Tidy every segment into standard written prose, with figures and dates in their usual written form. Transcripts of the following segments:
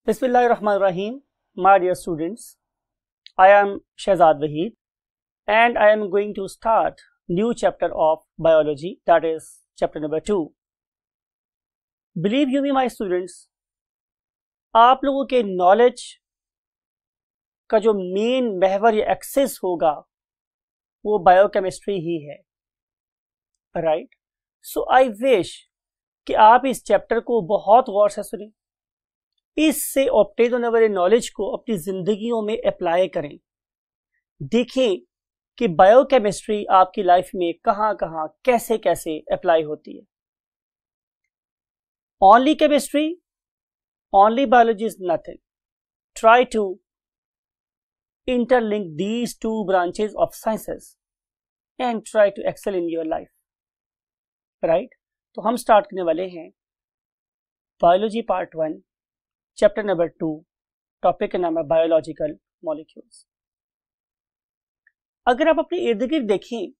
Bismillahirrahmanirrahim. My dear students, I am Shehzad Waheed and I am going to start new chapter of biology, that is chapter number 2. Believe you me my students, आप लोगों के knowledge का जो main महवर या access होगा वो biochemistry ही है, right? So I wish कि आप इस चैप्टर को बहुत गौर से सुनें, इससे ऑब्टेन होने वाले नॉलेज को अपनी जिंदगियों में अप्लाई करें। देखें कि बायोकेमिस्ट्री आपकी लाइफ में कहां कहां कैसे कैसे अप्लाई होती है। Only chemistry, only biology is nothing. Try to interlink these two branches of sciences and try to excel in your life, right? तो हम स्टार्ट करने वाले हैं biology part 1 chapter number 2। Topic का नाम है बायोलॉजिकल मॉलिक्यूल्स। अगर आप अपने इर्द गिर्द देखें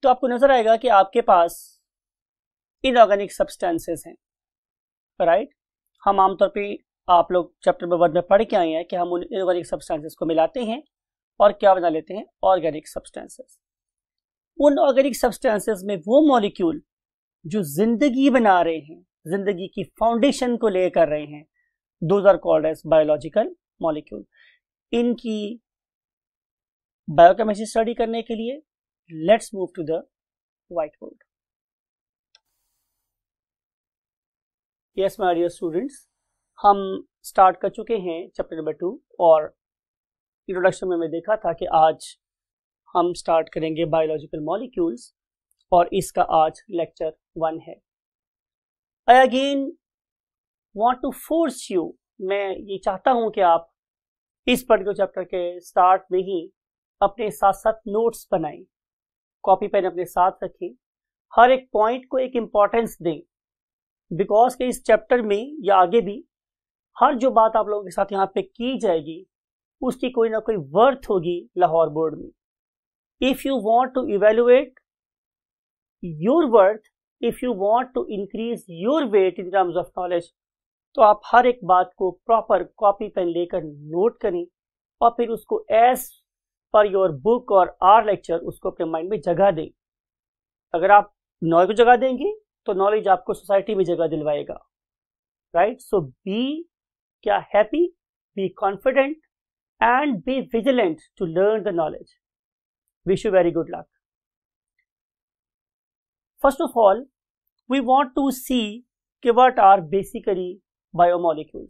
तो आपको नजर आएगा कि आपके पास इनऑर्गेनिक सब्सटेंसेस हैं, राइट? हम आमतौर पे आप लोग चैप्टर नंबर 1 में पढ़ के आए हैं कि हम उन इनऑर्गेनिक सब्सटेंसेस को मिलाते हैं और क्या बना लेते हैं, ऑर्गेनिक सब्सटेंसेस। उन ऑर्गेनिक सब्सटेंसेस में वो मॉलिक्यूल जो जिंदगी बना रहे हैं, जिंदगी की फाउंडेशन को ले कर रहे हैं, those are called as biological molecule. इनकी बायोकेमिस्ट्री स्टडी करने के लिए let's move to the whiteboard. Yes my dear students, हम स्टार्ट कर चुके हैं चैप्टर नंबर 2 और इंट्रोडक्शन में मैं देखा था कि आज हम स्टार्ट करेंगे बायोलॉजिकल मॉलिक्यूल्स और इसका आज लेक्चर 1 है। I again want to force you, मैं ये चाहता हूं कि आप इस पर्टिकुलर चैप्टर के स्टार्ट में ही अपने साथ साथ नोट्स बनाएं, कॉपी पेन अपने साथ रखें, हर एक पॉइंट को एक इम्पॉर्टेंस दें, बिकॉज के इस चैप्टर में या आगे भी हर जो बात आप लोगों के साथ यहाँ पे की जाएगी उसकी कोई ना कोई वर्थ होगी लाहौर बोर्ड में। If you want to evaluate your worth, if you want to increase your weight in terms of knowledge, तो आप हर एक बात को प्रॉपर कॉपी पेन लेकर नोट करें और फिर उसको एज पर योर बुक और आर लेक्चर उसको अपने माइंड में जगह दें। अगर आप नॉलेज को जगह देंगे तो नॉलेज आपको सोसाइटी में जगह दिलवाएगा, राइट? सो बी क्या happy, be confident and be vigilant to learn the knowledge. Wish you very good luck. First of all we want to see कि what are basically biomolecules.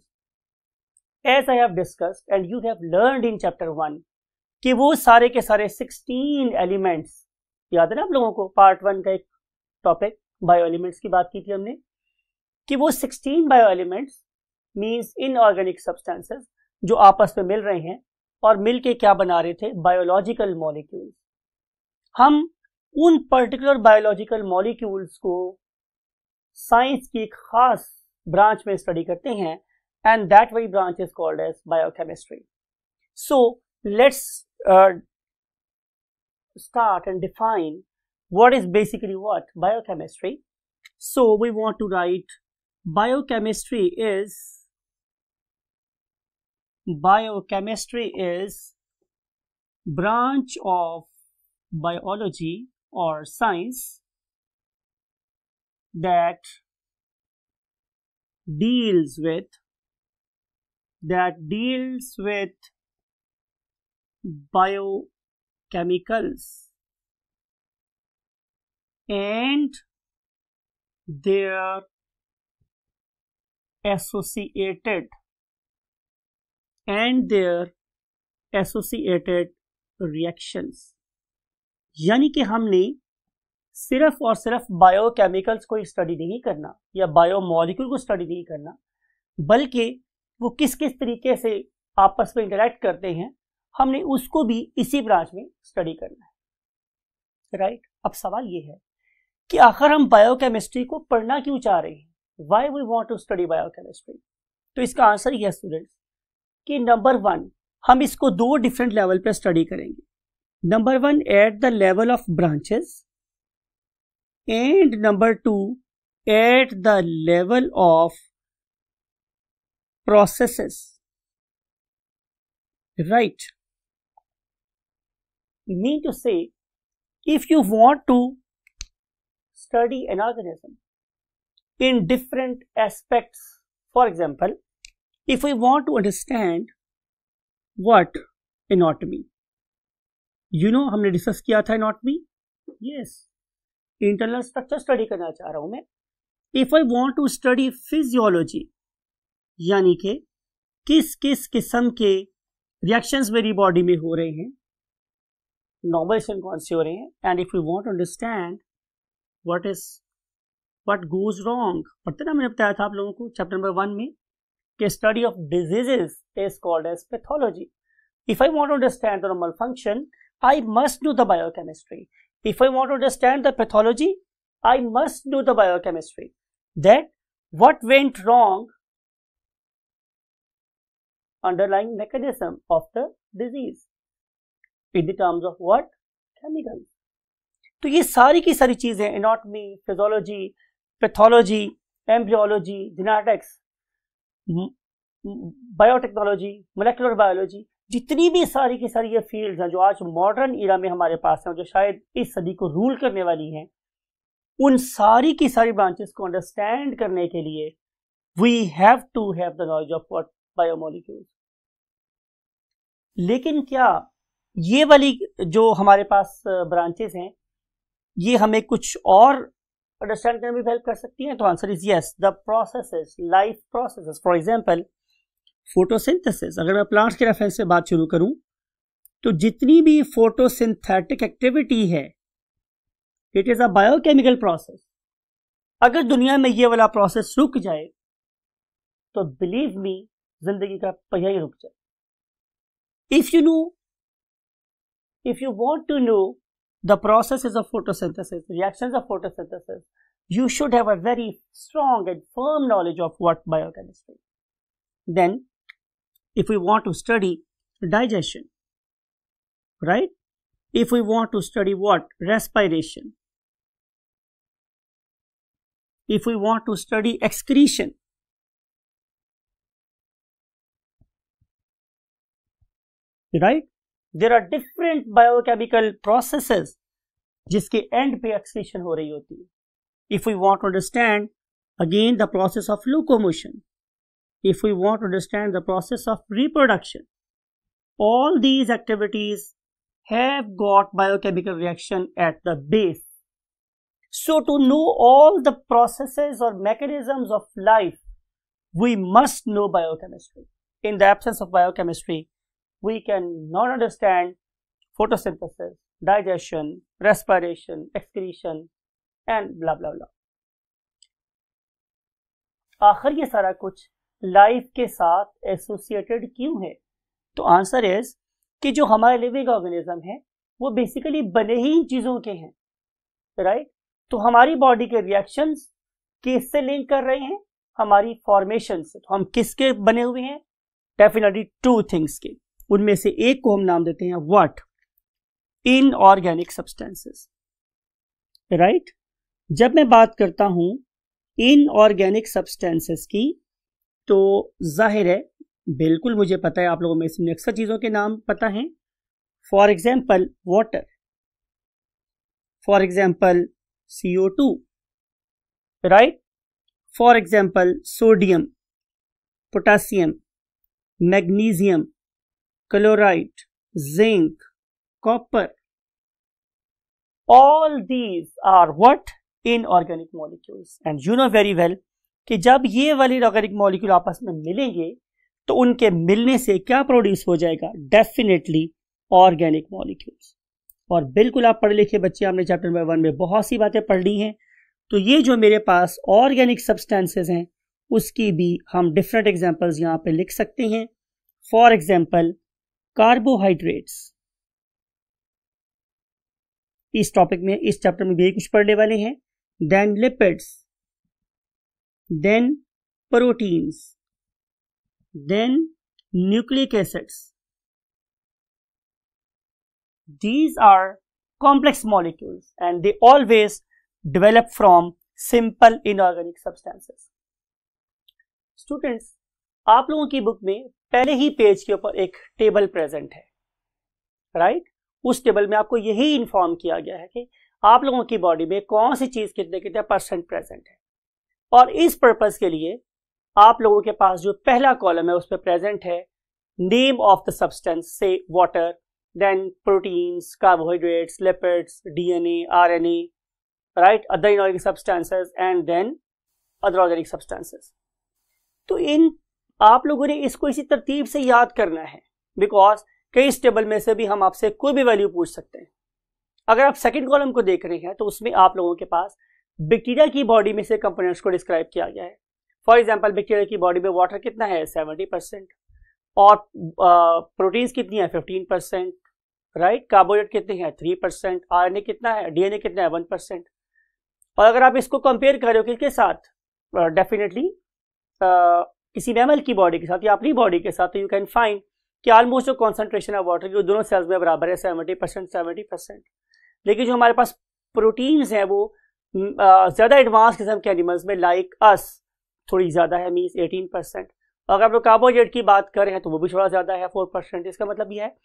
As I have discussed and you have learned in chapter 1 कि वो सारे के सारे 16 elements, याद है ना आप लोगों को? पार्ट 1 का एक टॉपिक बायो एलिमेंट्स की बात की थी हमने कि वो 16 bio elements means inorganic substances जो आपस में मिल रहे हैं और मिल के क्या बना रहे थे, बायोलॉजिकल मॉलिक्यूल्स। हम उन पर्टिकुलर बायोलॉजिकल मॉलिक्यूल्स को साइंस की एक खास ब्रांच में स्टडी करते हैं and that very branch is called as biochemistry. So let's start and define what is basically what biochemistry. So we want to write biochemistry is branch of biology or science that deals with biochemicals and their associated reactions। यानी कि हमने सिर्फ और सिर्फ biochemicals को study नहीं करना या बायोमॉलिक्यूल को स्टडी नहीं करना, बल्कि वो किस किस तरीके से आपस में इंटरेक्ट करते हैं, हमने उसको भी इसी ब्रांच में स्टडी करना है, राइट? अब सवाल ये है कि आखिर हम बायोकेमिस्ट्री को पढ़ना क्यों चाह रहे हैं? Why we want to study biochemistry? तो इसका आंसर ये है स्टूडेंट्स कि नंबर 1 हम इसको 2 डिफरेंट लेवल पे स्टडी करेंगे। Number 1 at the level of branches and number 2 at the level of processes, right? Mean to say, if you want to study an organism in different aspects, for example, if we want to understand what anatomy, हमने discuss किया था anatomy, yes, internal structure study करना चाह रहा हूं मैं. If I want to study physiology, यानी कि किस किस किस्म के रिएक्शंस मेरी बॉडी में हो रहे हैं, नॉर्मलाइजेशन कौन से हो रहे हैं, and if you want to understand what goes wrong, पता ना मैंने बताया था आप लोगों को चैप्टर नंबर 1 में कि study of diseases is called as pathology. If I want to understand the normal function, I must know the biochemistry. If I want to understand the pathology, I must know the biochemistry. That what went wrong, underlying mechanism of the disease, in the terms of what? Chemicals. तो ये सारी की सारी चीजें, anatomy, physiology, pathology, embryology, genetics, biotechnology, molecular biology, जितनी भी सारी की सारी ये फील्ड्स हैं जो आज मॉडर्न इरा में हमारे पास हैं, जो शायद इस सदी को रूल करने वाली हैं, उन सारी की सारी ब्रांचेस को अंडरस्टैंड करने के लिए we have to have the knowledge of what biomolecules. लेकिन क्या ये वाली जो हमारे पास ब्रांचेस हैं ये हमें कुछ और अंडरस्टैंड करने में भी हेल्प कर सकती हैं? तो answer is yes. The processes, life processes, for example photosynthesis. अगर मैं प्लांट्स के रेफरेंस से बात शुरू करूं तो जितनी भी फोटोसिंथेटिक एक्टिविटी है, it is a biochemical process. अगर दुनिया में ये वाला प्रोसेस रुक जाए तो बिलीव मी, जिंदगी का पहिया ही रुक जाए. If you want to know the processes of photosynthesis, reactions of photosynthesis, you should have a very strong and firm knowledge of what biochemistry. Then if we want to study digestion, right? If we want to study what? Respiration. If we want to study excretion, right? There are different biochemical processes जिसके end पे excretion हो रही होती है. If we want to understand again the process of locomotion, if we want to understand the process of reproduction, all these activities have got biochemical reaction at the base. So to know all the processes or mechanisms of life, we must know biochemistry. In the absence of biochemistry, we cannot understand photosynthesis, digestion, respiration, excretion, and blah blah blah. आखिर ये सारा कुछ life के साथ associated क्यों है? तो answer is कि जो हमारे लिविंग ऑर्गेनिज्म है वो बेसिकली बने ही इन चीजों के हैं, राइट? तो हमारी बॉडी के रिएक्शंस किससे लिंक कर रहे हैं? हमारी फॉर्मेशन से. तो हम किसके बने हुए हैं? डेफिनेटली टू थिंग्स के. उनमें से एक को हम नाम देते हैं व्हाट? Inorganic substances, right? जब मैं बात करता हूं इनऑर्गेनिक सब्सटेंसेस की तो जाहिर है, बिल्कुल मुझे पता है आप लोगों में से अक्सर चीजों के नाम पता हैं. For example water, for example CO2, right? For example sodium, potassium, magnesium, chloride, zinc, copper. All these are what? Inorganic molecules. And you know very well कि जब ये वाले ऑर्गेनिक मॉलिक्यूल आपस में मिलेंगे तो उनके मिलने से क्या प्रोड्यूस हो जाएगा? Definitely organic molecules. और बिल्कुल आप पढ़े लिखे बच्चे, आपने चैप्टर नंबर 1 में बहुत सी बातें पढ़ ली हैं. तो ये जो मेरे पास ऑर्गेनिक सब्सटेंसेस हैं उसकी भी हम डिफरेंट एग्जांपल्स यहाँ पे लिख सकते हैं. For example carbohydrates. इस टॉपिक में, इस चैप्टर में भी कुछ पढ़ने वाले हैं. Then lipids, then proteins, then nucleic acids. These are complex molecules and they always develop from simple inorganic substances. Students, आप लोगों की बुक में पहले ही पेज के ऊपर एक टेबल प्रेजेंट है, राइट। उस टेबल में आपको यही इंफॉर्म किया गया है कि आप लोगों की बॉडी में कौन सी चीज कितने कितने परसेंट प्रेजेंट है। और इस पर्पस के लिए आप लोगों के पास जो पहला कॉलम है उस पर प्रेजेंट है name of the substance, say water, then proteins, carbohydrates, lipids, DNA, RNA, right, other inorganic substances and then other organic substances. तो इन आप लोगों ने इसको इसी तरतीब से याद करना है, बिकॉज कई इस टेबल में से भी हम आपसे कोई भी वैल्यू पूछ सकते हैं। अगर आप सेकंड कॉलम को देख रहे हैं तो उसमें आप लोगों के पास बैक्टीरिया की बॉडी में से कंपोनेंट्स को डिस्क्राइब किया गया है। फॉर एग्जांपल बैक्टीरिया की बॉडी में वाटर कितना है 70% और प्रोटीन्स कितनी है 15%, राइट, कार्बोहाइड्रेट कितने हैं 3%, आरएनए कितना है, डीएनए कितना है 1%। और अगर आप इसको कंपेयर करो किसके साथ, डेफिनेटली किसी मैमल की बॉडी के साथ या अपनी बॉडी के साथ, तो यू कैन फाइंड कि ऑलमोस्ट जो कॉन्सेंट्रेशन है वाटर की दोनों सेल्स में बराबर है 70%। लेकिन जो हमारे पास प्रोटीन्स हैं वो ज़्यादा एडवांस किस्म के एनिमल्स में लाइक अस थोड़ी ज़्यादा है, मीन्स 18%। अगर आप लोग कार्बोहाइड्रेट की बात कर रहे हैं तो वो भी थोड़ा ज़्यादा है 4%। इसका मतलब यह है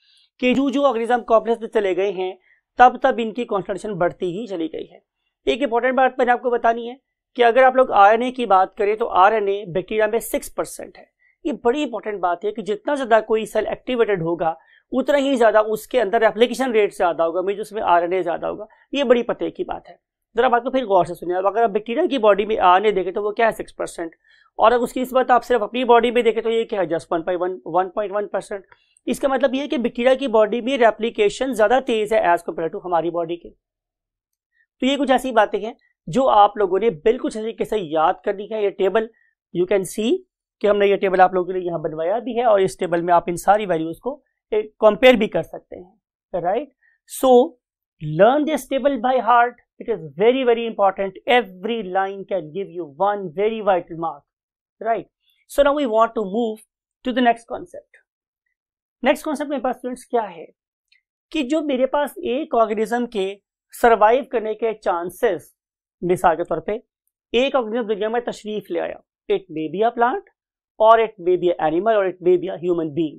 कि जो ऑर्गेनिज्म कॉम्प्लेक्स में चले गए हैं तब इनकी कॉन्सेंट्रेशन बढ़ती ही चली गई है। एक इंपॉर्टेंट बात मैंने आपको बतानी है कि अगर आप लोग आरएनए की बात करें तो आरएनए बैक्टीरिया में 6% है। ये बड़ी इंपॉर्टेंट बात है कि जितना ज़्यादा कोई सेल एक्टिवेटेड होगा उतना ही ज़्यादा उसके अंदर रेप्लिकेशन रेट ज़्यादा होगा, मीन उसमें आरएनए ज़्यादा होगा। ये बड़ी पते की बात है। जरा बात को फिर गौर से सुनिए। अगर आप बैक्टीरिया की बॉडी में आरएनए देखें तो वो क्या है 6%, और अगर उसकी निस्बत आप सिर्फ अपनी बॉडी में देखें तो ये क्या है जस्ट 1.1%। इसका मतलब ये है कि बैक्टीरिया की बॉडी में रेप्लिकेशन ज़्यादा तेज़ है एज कम्पेयर टू हमारी बॉडी के। तो ये कुछ ऐसी बातें हैं जो आप लोगों ने बिल्कुल तरीके से याद करनी है। ये टेबल यू कैन सी कि हमने ये टेबल आप लोगों के लिए यहाँ बनवाया भी है और इस टेबल में आप इन सारी वैल्यूज को कंपेयर भी कर सकते हैं, right. So learn this table by heart, it is very very important. Every line can give you one very vital mark, right. So now we want to move to the next concept. Next concept मेरे पास students क्या है कि जो मेरे पास एक organism के survive करने के चांसेस, मिसाल के तौर पे एक ऑर्गेनिज्म दुनिया में तशरीफ ले आया, it may be a plant और it may be a animal और it may be a human being.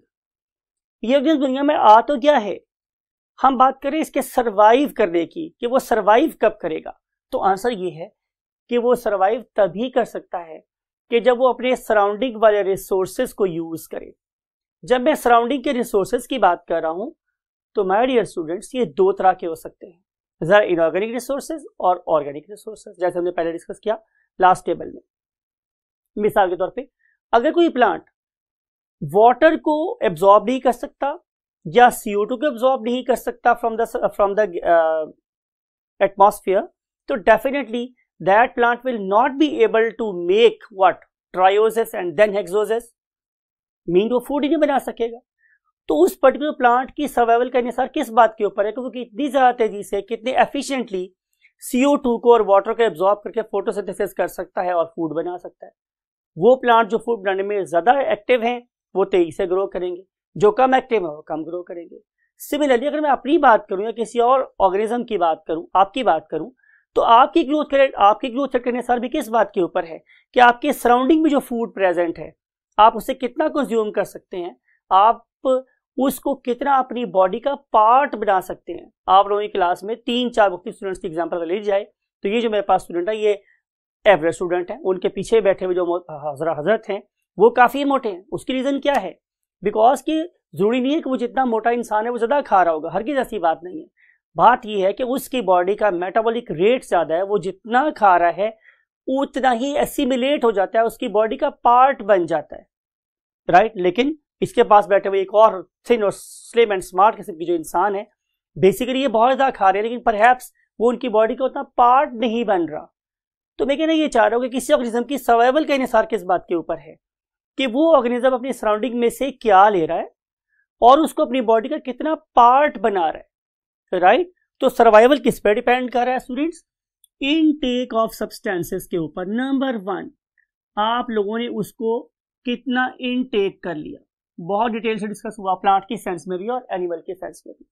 ये ऑर्गेनिज्म दुनिया में आ तो क्या है, हम बात करें इसके सर्वाइव करने की कि वो सर्वाइव कब करेगा, तो आंसर ये है कि वो सर्वाइव तभी कर सकता है कि जब वो अपने सराउंडिंग वाले रिसोर्सेज को यूज करे। जब मैं सराउंडिंग के रिसोर्सेज की बात कर रहा हूं तो माय डियर स्टूडेंट्स ये दो तरह के हो सकते हैं, जरा इनऑर्गेनिक रिसोर्सेज और ऑर्गेनिक रिसोर्सेज, जैसे हमने पहले डिस्कस किया लास्ट टेबल में। मिसाल के तौर पे अगर कोई प्लांट वाटर को एब्जॉर्ब नहीं कर सकता या CO2 को एब्जॉर्ब नहीं कर सकता फ्रॉम द एटमॉस्फेयर, तो definitely that plant will not be able to make what trioses and then hexoses, mean वो फूड ही नहीं बना सकेगा। तो उस पर्टिकुलर प्लांट की सर्वाइवल का इंहिसार किस बात के ऊपर है कि वो कितनी ज्यादा तेजी से, कितने एफिशिएंटली CO2 को और वाटर को एब्जॉर्ब करके फोटोसिंथेसिस कर सकता है और फूड बना सकता है। वो प्लांट जो फूड बनाने में ज्यादा एक्टिव हैं वो तेजी से ग्रो करेंगे, जो कम एक्टिव है वो कम ग्रो करेंगे। सिमिलरली अगर मैं अपनी बात करूं या किसी और ऑर्गेनिज्म की बात करूं, आपकी बात करूं, तो आपकी ग्रोथ रेट के अनुसार भी किस बात के ऊपर है कि आपके सराउंडिंग में जो फूड प्रेजेंट है आप उसे कितना कंज्यूम कर सकते हैं, आप उसको कितना अपनी बॉडी का पार्ट बना सकते हैं। आप लोगों की क्लास में 3-4 मुख्तलिफ स्टूडेंट्स की एग्जांपल ली जाए तो ये जो मेरे पास स्टूडेंट है ये एवरेज स्टूडेंट है, उनके पीछे बैठे हुए जो हजरत हैं वो काफ़ी मोटे हैं। उसकी रीज़न क्या है, बिकॉज कि जरूरी नहीं है कि वो जितना मोटा इंसान है वो ज़्यादा खा रहा होगा, हर की ऐसी बात नहीं है। बात यह है कि उसकी बॉडी का मेटाबॉलिक रेट ज़्यादा है, वो जितना खा रहा है उतना ही एसिमिलेट हो जाता है, उसकी बॉडी का पार्ट बन जाता है, राइट। लेकिन इसके पास बैठे हुए एक और थिन और स्लिम एंड स्मार्ट किस्म की जो इंसान है, बेसिकली ये बहुत ज़्यादा खा रहे हैं लेकिन परहैप्स वो उनकी बॉडी का उतना पार्ट नहीं बन रहा। तो मैं कहना ये चाह रहा हूँ कि किसी ऑर्गेनिज्म की सर्वाइवल का इंहिसार किस बात के ऊपर है कि वो ऑर्गेनिज्म अपनी सराउंडिंग में से क्या ले रहा है और उसको अपनी बॉडी का कितना पार्ट बना रहा है, राइट। तो सर्वाइवल किस पर डिपेंड कर रहा है स्टूडेंट्स, इनटेक ऑफ सब्सटेंसेस के ऊपर। नंबर 1, आप लोगों ने उसको कितना इनटेक कर लिया, बहुत डिटेल से डिस्कस हुआ प्लांट की सेंस में भी और एनिमल के सेंस में भी।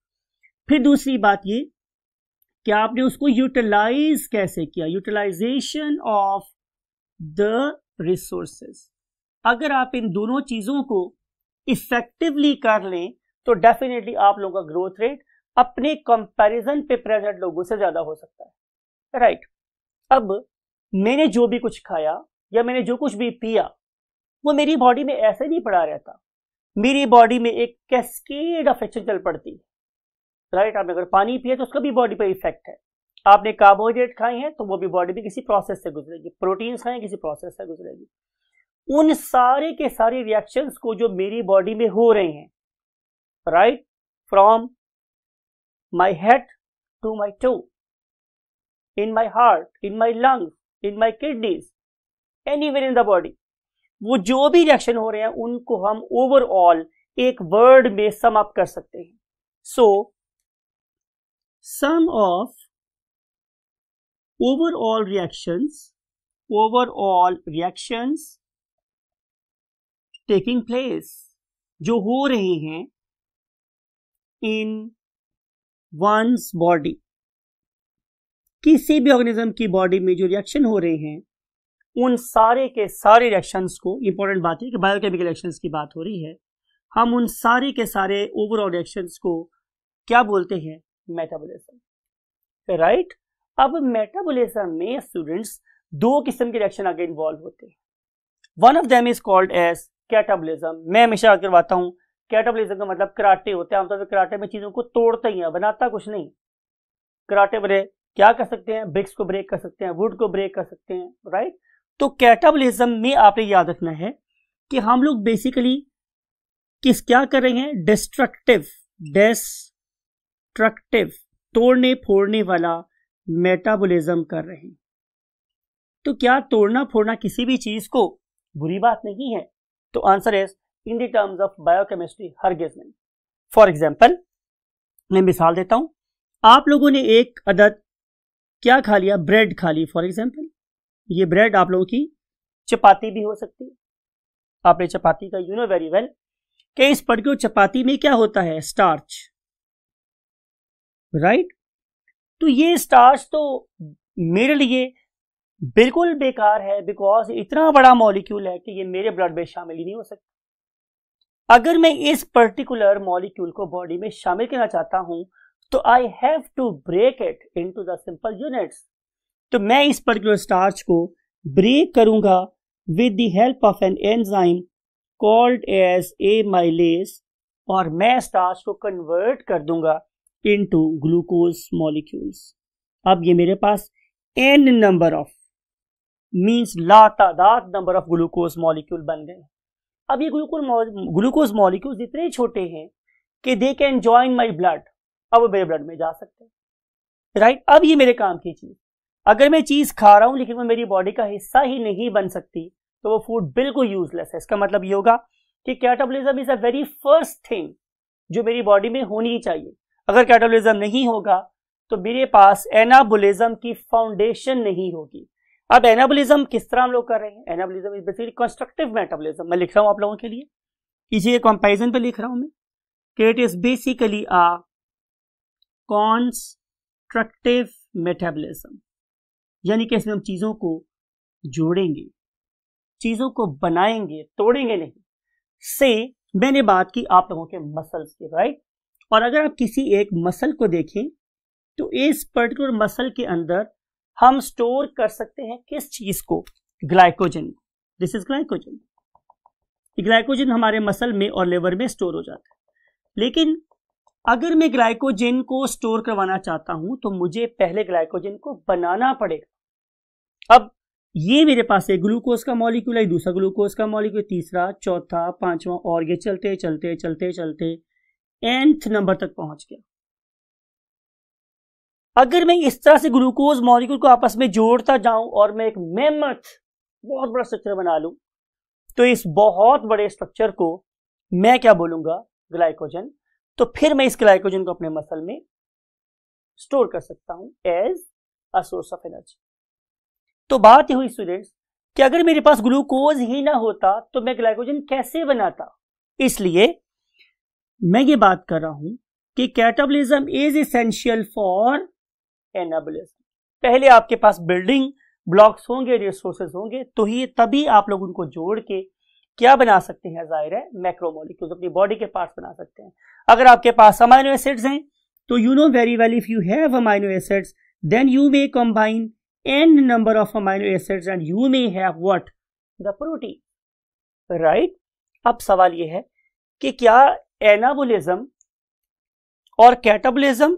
फिर दूसरी बात ये कि आपने उसको यूटिलाइज कैसे किया, यूटिलाइजेशन ऑफ द रिसोर्सेज। अगर आप इन दोनों चीजों को इफेक्टिवली कर लें तो डेफिनेटली आप लोगों का ग्रोथ रेट अपने कंपैरिजन पे प्रेजेंट लोगों से ज्यादा हो सकता है, राइट। अब मैंने जो भी कुछ खाया या मैंने जो कुछ भी पिया वो मेरी बॉडी में ऐसे नहीं पड़ा रहता, मेरी बॉडी में एक कैस्केड ऑफ एक्शन चल पड़ती है, राइट। आपने अगर पानी पिया तो उसका भी बॉडी पे इफेक्ट है, आपने कार्बोहाइड्रेट खाए हैं तो वो भी बॉडी में किसी प्रोसेस से गुजरेगी, प्रोटीन खाए किसी प्रोसेस से गुजरेगी। उन सारे के सारे रिएक्शंस को जो मेरी बॉडी में हो रहे हैं, right, from my head to my toe, in my heart, in my lungs, in my kidneys, anywhere in the body, वो जो भी रिएक्शन हो रहे हैं उनको हम ओवरऑल एक वर्ड में सम अप कर सकते हैं। So sum of overall reactions taking place, जो हो रहे हैं इन वंस बॉडी, किसी भी ऑर्गेनिज्म की बॉडी में जो रिएक्शन हो रहे हैं उन सारे के सारे रिएक्शंस को, इंपॉर्टेंट बात है कि बायोकेमिकल रिएक्शंस की बात हो रही है, हम उन सारे के सारे ओवरऑल रिएक्शंस को क्या बोलते हैं, मेटाबॉलिज्म, राइट। अब मेटाबॉलिज्म में स्टूडेंट्स दो किस्म के रिएक्शन आगे इन्वॉल्व होते हैं। One of them is called as catabolism. मैं हमेशा याद करवाता हूं कैटाबॉलिज्म का मतलब कराटे होते हैं, आमतौर पर कराटे में चीजों को तोड़ते ही है, बनाता कुछ नहीं। कराटे वाले क्या कर सकते हैं, ब्रिक्स को ब्रेक कर सकते हैं, वुड को ब्रेक कर सकते हैं, राइट। तो कैटाबॉलिज्म में आपने याद रखना है कि हम लोग बेसिकली क्या कर रहे हैं, डिस्ट्रक्टिव, तोड़ने फोड़ने वाला मेटाबॉलिज्म कर रहे हैं। तो क्या तोड़ना फोड़ना किसी भी चीज को बुरी बात नहीं है? तो answer is in the terms of biochemistry हरगिज नहीं। फॉर एग्जाम्पल मैं मिसाल देता हूं, आप लोगों ने एक अदद क्या खा लिया, ब्रेड खा ली फॉर एग्जाम्पल। ये ब्रेड आप लोगों की चपाती भी हो सकती है। आपने चपाती का यू नो वेरी वेल कि इस पर्टिकुलर चपाती में क्या होता है, स्टार्च, राइट। तो ये स्टार्च तो मेरे लिए बिल्कुल बेकार है, बिकॉज इतना बड़ा मॉलिक्यूल है कि ये मेरे ब्लड में शामिल ही नहीं हो सकता। अगर मैं इस पर्टिकुलर मॉलिक्यूल को बॉडी में शामिल करना चाहता हूं तो I have to break it into the simple units. तो मैं इस पर्टिकुलर स्टार्च को ब्रेक करूंगा with the help of an enzyme called as amylase, और मैं स्टार्च को कन्वर्ट कर दूंगा इनटू ग्लूकोज मॉलिक्यूल्स। अब ये मेरे पास n नंबर ऑफ मींस लातादाद नंबर ऑफ ग्लूकोज मॉलिक्यूल बन गए। अब ये ग्लूकोज मॉलिक्यूल्स इतने छोटे हैं कि they can join my blood, अब मेरे ब्लड में जा सकते हैं, राइट। अब ये मेरे काम की चीज, अगर मैं चीज खा रहा हूं लेकिन वो मेरी बॉडी का हिस्सा ही नहीं बन सकती तो वो फूड बिल्कुल यूजलेस है। इसका मतलब ये होगा कि catabolism is a very first thing जो मेरी बॉडी में होनी ही चाहिए। अगर कैटाबॉलिज्म नहीं होगा तो मेरे पास एनाबॉलिज्म की फाउंडेशन नहीं होगी। अब एनाबॉलिज्म किस तरह हम लोग कर रहे हैं, anabolism is basically constructive metabolism. मैं लिख रहा हूं आप लोगों के लिए, इसी कंपैरिजन पे लिख रहा हूं मैं कि it is basically a constructive metabolism, यानी कि इसमें हम चीजों को जोड़ेंगे, चीजों को बनाएंगे, तोड़ेंगे नहीं। से मैंने बात की आप लोगों के मसल्स की, राइट। और अगर आप किसी एक मसल को देखें तो इस पर्टिकुलर मसल के अंदर हम स्टोर कर सकते हैं किस चीज को, glycogen. This is glycogen. Glycogen हमारे मसल में और लिवर में स्टोर हो जाता है। लेकिन अगर मैं ग्लाइकोजन को स्टोर करवाना चाहता हूं तो मुझे पहले ग्लाइकोजन को बनाना पड़ेगा। अब ये मेरे पास एक ग्लूकोज का मॉलिक्यूल है, दूसरा ग्लूकोज का मॉलिक्यूल, तीसरा, चौथा, पांचवा, और ये चलते चलते चलते चलते nth नंबर तक पहुंच गया। अगर मैं इस तरह से ग्लूकोज मॉलिक्यूल को आपस में जोड़ता जाऊं और मैं एक मेमथ बहुत बड़ा स्ट्रक्चर बना लूं तो इस बहुत बड़े स्ट्रक्चर को मैं क्या बोलूंगा, ग्लाइकोजन। तो फिर मैं इस ग्लाइकोजन को अपने मसल में स्टोर कर सकता हूं as a source of energy. तो बात ये हुई स्टूडेंट्स कि अगर मेरे पास ग्लूकोज ही ना होता तो मैं ग्लाइकोजन कैसे बनाता। इसलिए मैं ये बात कर रहा हूं कि catabolism is essential for anabolism. पहले आपके पास बिल्डिंग ब्लॉक्स होंगे, रिसोर्सेज होंगे, तो ही तभी आप लोग उनको जोड़ के क्या बना सकते हैं, जाहिर है मैक्रोमोलिक्यूल्स, अपनी बॉडी के पार्ट्स बना सकते हैं। अगर आपके पास अमाइनो एसिड्स हैं तो you know very well if you have amino acids then you may combine n number of amino acids and you may have what, the protein, right? अब सवाल ये है कि क्या एनाबोलिज्म और कैटाबोलिज्म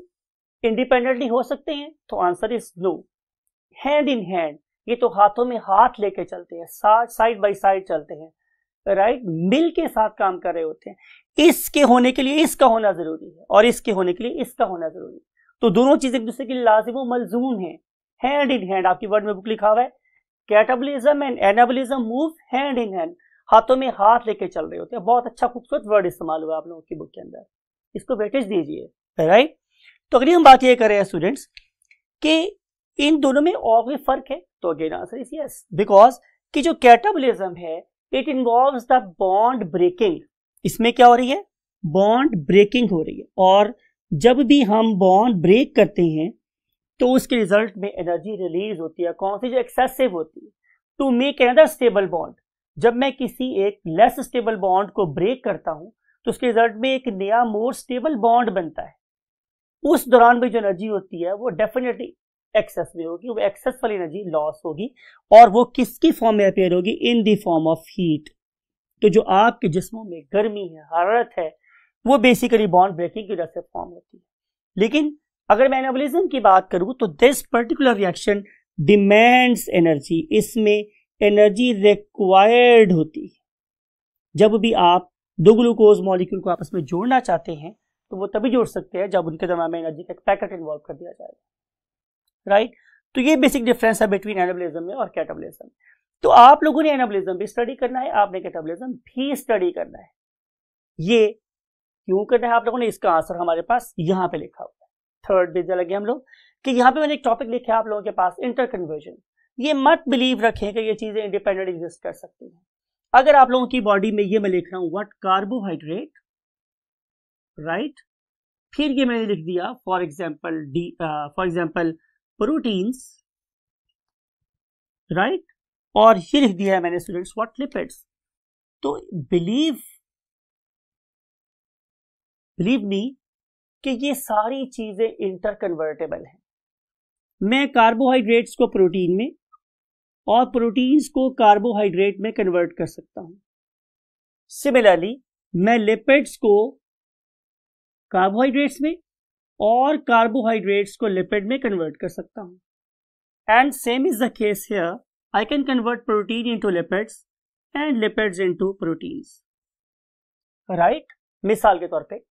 इंडिपेंडेंटली हो सकते हैं? तो answer is no, hand in hand, ये तो हाथों में हाथ लेके चलते हैं, साइड बाय साइड चलते हैं, राइट? मिल के साथ काम कर रहे होते हैं। इसके होने के लिए इसका होना जरूरी है और इसके होने के लिए इसका होना जरूरी है, तो दोनों चीजें एक दूसरे के लिए लाजिम व मलजूम है, हैंड इन हैंड। आपकी वर्ड में बुक लिखा हुआ है, catabolism and anabolism move hand in hand, हाथों में हाथ लेके चल रहे होते हैं। बहुत अच्छा खूबसूरत वर्ड इस्तेमाल हुआ आप लोगों की बुक के अंदर, इसको वेटेज दीजिए, राइट? तो अगली हम बात ये कर रहे हैं स्टूडेंट्स कि इन दोनों में और भी फर्क है, तो again answer is yes, because कि जो कैटाबोलिज्म है it involves the bond breaking. इसमें क्या हो रही है, बॉन्ड ब्रेकिंग हो रही है, और जब भी हम बॉन्ड ब्रेक करते हैं तो उसके रिजल्ट में एनर्जी रिलीज होती है, कौन सी, जो एक्सेसिव होती है, to make another stable bond. जब मैं किसी एक लेस स्टेबल बॉन्ड को ब्रेक करता हूं तो उसके रिजल्ट में एक नया मोर स्टेबल बॉन्ड बनता है। उस दौरान भी जो एनर्जी होती है वो डेफिनेटली एक्सेस में होगी, वो एक्सेस वाली एनर्जी लॉस होगी, और वो किसकी फॉर्म में अपेयर होगी, in the form of heat. तो जो आपके जिस्मों में गर्मी है, हरारत है, वो बेसिकली बॉन्ड ब्रेकिंग की वजह से फॉर्म होती है। लेकिन अगर मैं एनाबोलिज्म की बात करूं तो this particular reaction demands energy, इसमें एनर्जी रिक्वायर्ड होती है। जब भी आप दो ग्लूकोज मॉलिक्यूल को आपस में जोड़ना चाहते हैं तो वो तभी जोड़ सकते हैं जब उनके दरमियान में एनर्जी का पैकेट इन्वॉल्व कर दिया जाएगा, राइट? तो ये बेसिक डिफरेंस है बिटवीन एनाबोलिज्म में और कैटाबोलिज्म। तो आप लोगों ने एनाबोलिज्म भी स्टडी करना है, आपने कैटाबोलिज्म भी स्टडी करना है। ये क्यों करना है आप लोगों ने, इसका आंसर हमारे पास यहाँ पे लिखा हुआ है, थर्ड पेज लगे हम लोग कि यहाँ पे मैंने एक टॉपिक लिखा है आप लोगों के पास, इंटरकन्वर्जन। ये मत बिलीव रखें कि ये चीजें इंडिपेंडेंट एग्जिस्ट कर सकती हैं। अगर आप लोगों की बॉडी में ये मैं लिख रहा हूं व्हाट, कार्बोहाइड्रेट, राइट, फिर ये मैंने लिख दिया फॉर एग्जाम्पल प्रोटीन्स, राइट, और ये लिख दिया है मैंने स्टूडेंट्स व्हाट, लिपिड्स। तो बिलीव मी कि ये सारी चीजें इंटरकन्वर्टेबल हैं। मैं कार्बोहाइड्रेट्स को प्रोटीन में और प्रोटीन्स को कार्बोहाइड्रेट में कन्वर्ट कर सकता हूं। सिमिलरली मैं लिपिड्स को कार्बोहाइड्रेट्स में और कार्बोहाइड्रेट्स को लिपिड में कन्वर्ट कर सकता हूं। And same is the case here, I can convert protein into lipids and lipids into proteins, right? मिसाल के तौर पे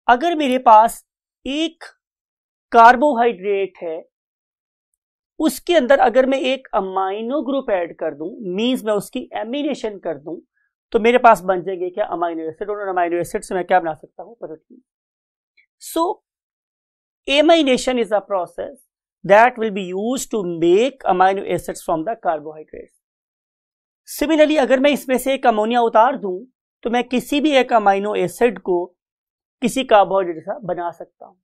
अगर मेरे पास एक कार्बोहाइड्रेट है, उसके अंदर अगर मैं एक अमाइनो ग्रुप ऐड कर दूं, मींस मैं उसकी एमिनेशन कर दूं, तो मेरे पास बन जाएंगे क्या, अमाइनो एसिड, और अमाइनो एसिड से मैं क्या बना सकता हूं, protein. So amination is a process that will be used to make amino acids from the carbohydrates. Similarly अगर मैं इसमें से एक अमोनिया उतार दूं तो मैं किसी भी एक अमाइनो एसिड को किसी कार्बोहाइड्रेट जैसा बना सकता हूं।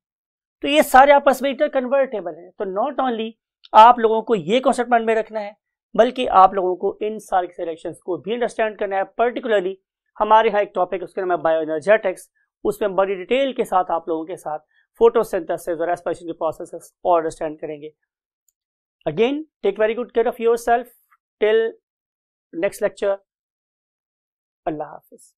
तो ये सारे आपस में इंटरकन्वर्टेबल हैं। तो नॉट ओनली आप लोगों को ये कॉन्सेप्ट मन में रखना है, बल्कि आप लोगों को इन सारे रिएक्शंस को भी अंडरस्टैंड करना है। पर्टिकुलरली हमारे यहाँ एक टॉपिक उसका नाम है बायोएनर्जेटिक्स, उसमें बड़ी डिटेल के साथ आप लोगों के साथ फोटोसिंथेसिस और रेस्पिरेशन के प्रोसेसेस और अंडरस्टैंड करेंगे। Again take very good care of yourself till next lecture. अल्लाह हाफिज।